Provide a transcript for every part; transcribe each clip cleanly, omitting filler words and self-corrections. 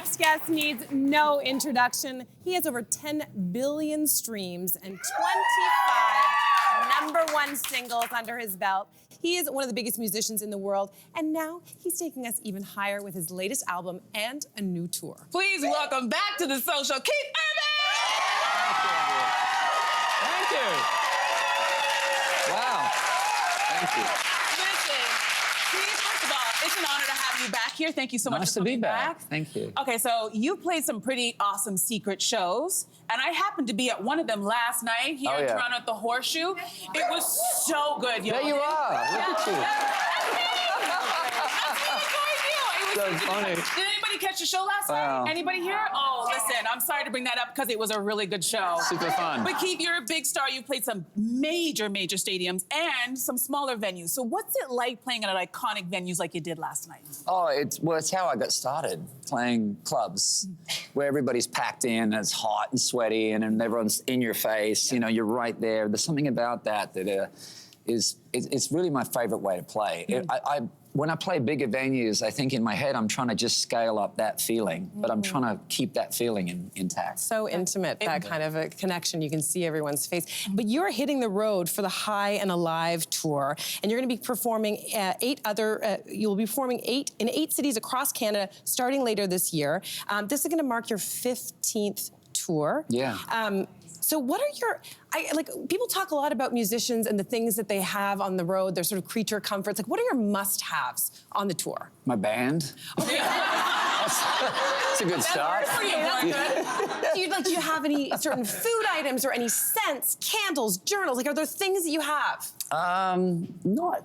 next guest needs no introduction. He has over 10 billion streams and 25 #1 singles under his belt. He is one of the biggest musicians in the world, and now he's taking us even higher with his latest album and a new tour. Please welcome back to the social, Keith Urban! Thank you. Wow. Thank you. Listen, Keith, first of all, it's an honor to have you back here. Thank you so much Nice for to be coming back. Thank you. Okay, so you played some pretty awesome secret shows, and I happened to be at one of them last night here in Toronto at the Horseshoe. It was so good, yo. There you are. Look at you. So funny. Did anybody catch the show last night? Anybody here? Oh, listen, I'm sorry to bring that up because it was a really good show. Super fun. But Keith, you're a big star. You've played some major stadiums and some smaller venues. So what's it like playing at iconic venues like you did last night? Oh, it's how I got started, playing clubs where everybody's packed in and it's hot and sweaty and everyone's in your face. You know, you're right there. There's something about that it's really my favorite way to play. When I play bigger venues, I think in my head I'm trying to just scale up that feeling, but I'm trying to keep that feeling intact. So intimate, that kind of a connection. You can see everyone's face. But you're hitting the road for the High and Alive tour, and you're going to be performing you'll be performing in eight cities across Canada starting later this year. This is going to mark your 15th tour. Yeah. So what are your, people talk a lot about musicians and the things that they have on the road, their sort of creature comforts. Like, what are your must-haves on the tour? My band. Okay. That's a good start. Do you have any certain food items or any scents, candles, journals? Like, are there things that you have? Not.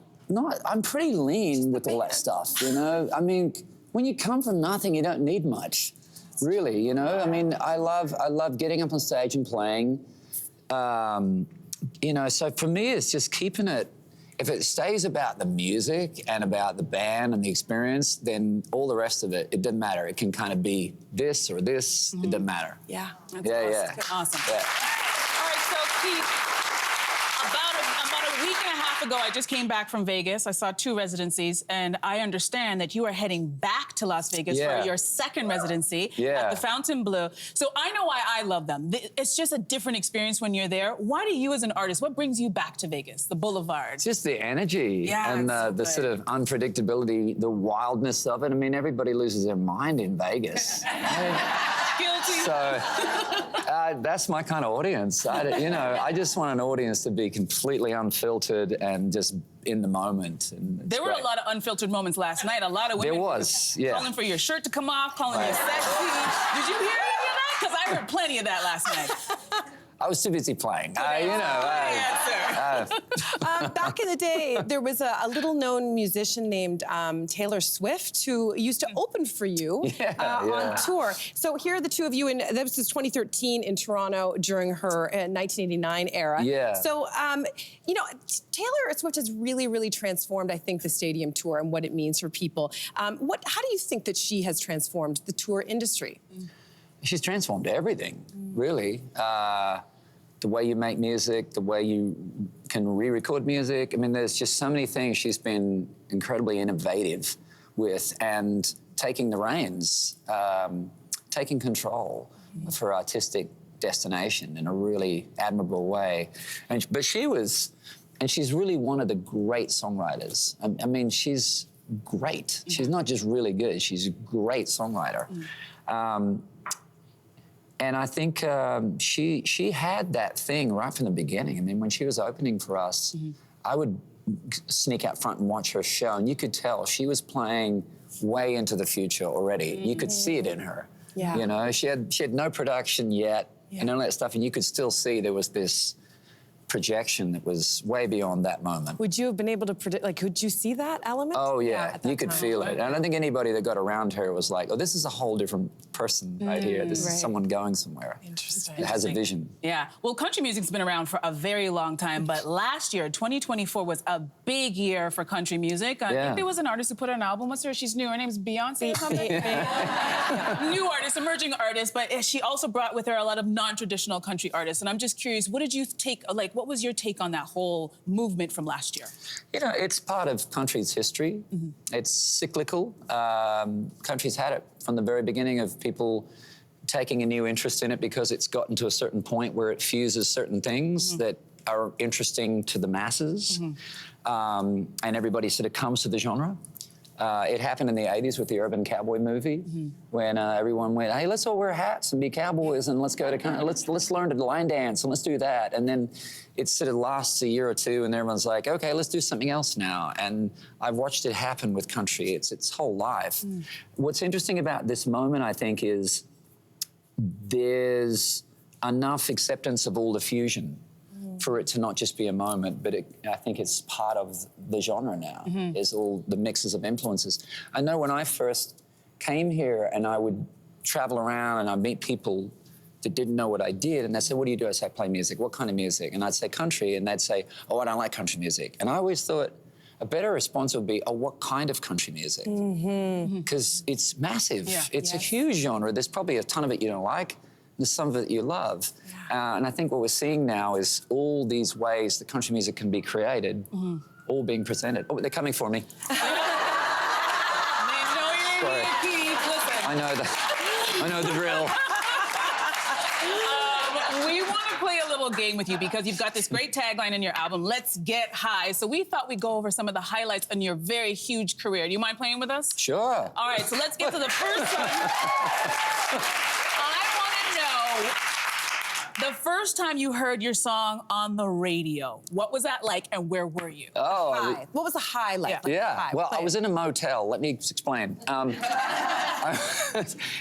I'm pretty lean with all that stuff, you know? I mean, when you come from nothing, you don't need much. Really, you know? I mean, I love getting up on stage and playing. You know, so for me, it's just keeping it. If it stays about the music and about the band and the experience, then all the rest of it doesn't matter. It can kind of be this or this. It doesn't matter. Yeah. That's awesome. Yeah. All right, so Keith, about a week and a half ago, I just came back from Vegas. I saw 2 residencies, and I understand that you are heading back to Las Vegas for your second residency at the Fontainebleau. So I know why I love them. It's just a different experience when you're there. Why do you, as an artist, what brings you back to Vegas, the Boulevard? It's just the energy and the sort of unpredictability, the wildness of it. I mean, everybody loses their mind in Vegas. Guilty. So that's my kind of audience. I just want an audience to be completely unfiltered and just in the moment. And there were a lot of unfiltered moments last night. A lot of women calling for your shirt to come off, calling you sexy. Did you hear any of that? Because I heard plenty of that last night. I was too busy playing. Back in the day, there was a little-known musician named Taylor Swift who used to open for you on tour. So here are the two of you, and this was 2013 in Toronto during her 1989 era. Yeah. So, you know, Taylor Swift has really, really transformed, I think, the stadium tour and what it means for people. How do you think that she has transformed the tour industry? She's transformed everything, really. The way you make music, the way you can re-record music. I mean, there's just so many things she's been incredibly innovative with, and taking the reins, taking control of her artistic destination in a really admirable way. But she's really one of the great songwriters. I mean, she's great. She's not just really good, she's a great songwriter. And I think she had that thing right from the beginning. I mean, when she was opening for us, I would sneak out front and watch her show, and you could tell she was playing way into the future already. You could see it in her. Yeah. You know, she had no production yet and all that stuff, and you could still see there was this projection that was way beyond that moment. Would you have been able to predict, like, could you see that element? Oh, yeah, you could feel it. And I don't think anybody that got around her was like, oh, this is a whole different person right here. This is someone going somewhere. Interesting. That has a vision. Yeah, well, country music's been around for a very long time, but last year, 2024, was a big year for country music. I think there was an artist who put out an album. What's her? She's new. Her name's Beyonce or something? New artist, emerging artist, but she also brought with her a lot of non-traditional country artists. And I'm just curious, what did you take, like, What was your take on that whole movement from last year? You know, it's part of country's history. It's cyclical. Country's had it from the very beginning of people taking a new interest in it because it's gotten to a certain point where it fuses certain things that are interesting to the masses. And everybody sort of comes to the genre. It happened in the 80s with the Urban Cowboy movie when everyone went, hey, let's all wear hats and be cowboys and let's go to, let's learn to line dance and let's do that. And then it sort of lasts a year or two and everyone's like, okay, let's do something else now. And I've watched it happen with country. It's its whole life. What's interesting about this moment, I think, is there's enough acceptance of all the fusion for it to not just be a moment, but I think it's part of the genre now, is all the mixes of influences. I know when I first came here and I would travel around and I'd meet people that didn't know what I did, and they'd say, what do you do? I'd say, I play music. What kind of music? And I'd say, country, and they'd say, oh, I don't like country music. And I always thought a better response would be, oh, what kind of country music? Because it's massive. Yeah. It's a huge genre. There's probably a ton of it you don't like. There's some of it you love. And I think what we're seeing now is all these ways that country music can be created, all being presented. Oh, they're coming for me. I know the drill. We want to play a little game with you because you've got this great tagline in your album, Let's Get High. So we thought we'd go over some of the highlights in your very huge career. Do you mind playing with us? Sure. All right, so let's get to the first one. I want to know the first time you heard your song on the radio. What was that like and where were you? Oh, High. What was the high like? yeah. Well, I was in a motel. Let me explain.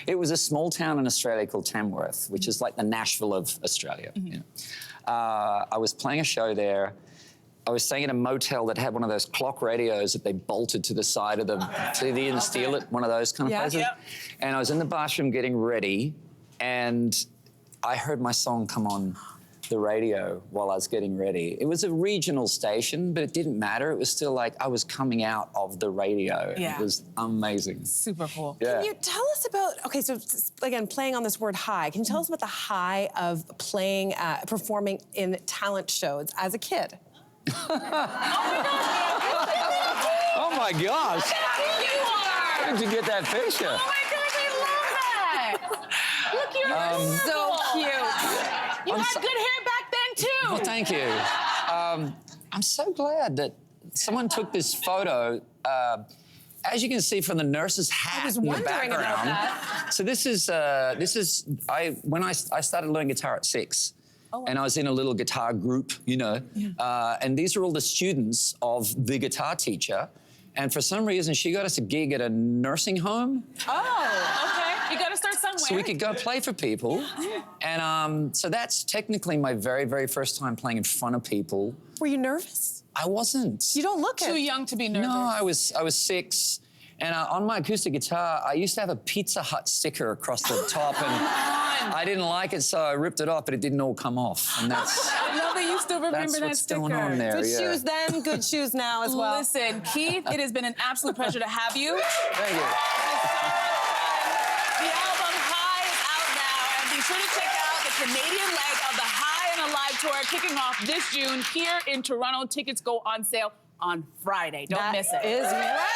It was a small town in Australia called Tamworth, which is like the Nashville of Australia. You know. I was playing a show there. I was staying in a motel that had one of those clock radios that they bolted to the side of the, so you didn't steal it, one of those kind of places. And I was in the bathroom getting ready, and I heard my song come on the radio while I was getting ready. It was a regional station, but it didn't matter. It was still like I was coming out of the radio. Yeah. It was amazing. Super cool. Yeah. Can you tell us about, okay, so again, playing on this word high, can you tell us about the high of playing, performing in talent shows as a kid? Oh my gosh. Where did you get that picture? Oh my gosh, I love that! Look, you're So cute. You had good hair back then, too. Well, thank you. I'm so glad that someone took this photo. As you can see from the nurse's hat in the background. About that. So this is when I started learning guitar at 6. Oh, wow. And I was in a little guitar group, you know. And these are all the students of the guitar teacher. And for some reason, she got us a gig at a nursing home. Oh, okay. You got to start somewhere. So we could go play for people. And so that's technically my very, very first time playing in front of people. Were you nervous? I wasn't. You don't look too young to be nervous. No, I was 6. And on my acoustic guitar, I used to have a Pizza Hut sticker across the top, and I didn't like it, so I ripped it off, but it didn't all come off. And that's I love that you still remember that's that what's sticker. going on there. Good shoes then, good shoes now as well. Listen, Keith, it has been an absolute pleasure to have you. Thank you. The album High is out now, and be sure to check out the Canadian leg of the High and Alive tour kicking off this June here in Toronto. Tickets go on sale on Friday. Don't miss it. That is right.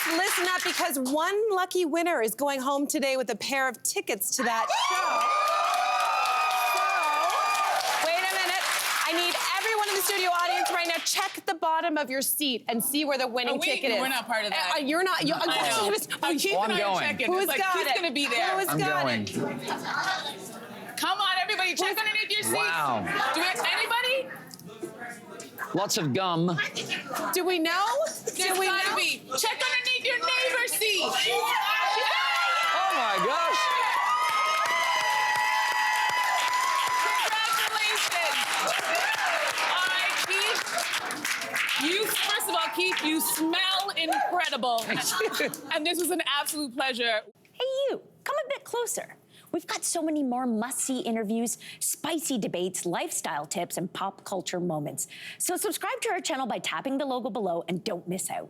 Listen up, because one lucky winner is going home today with a pair of tickets to that show. So, wait a minute. I need everyone in the studio audience right now, check the bottom of your seat and see where the winning ticket is. We're not part of that. You're not. You're, I know. Keith and I are checking. Who's It's like, got Keith's it? gonna be there. Who's I'm got going. it? Come on, everybody, check underneath your seats. Wow. Do we have anybody? Lots of gum. Do we know? There's gotta be. Check underneath your neighbor's seat. Oh my gosh. Congratulations. All right, Keith. First of all, Keith, you smell incredible. And this was an absolute pleasure. Hey, you, come a bit closer. We've got so many more must-see interviews, spicy debates, lifestyle tips, and pop culture moments. So subscribe to our channel by tapping the logo below and don't miss out.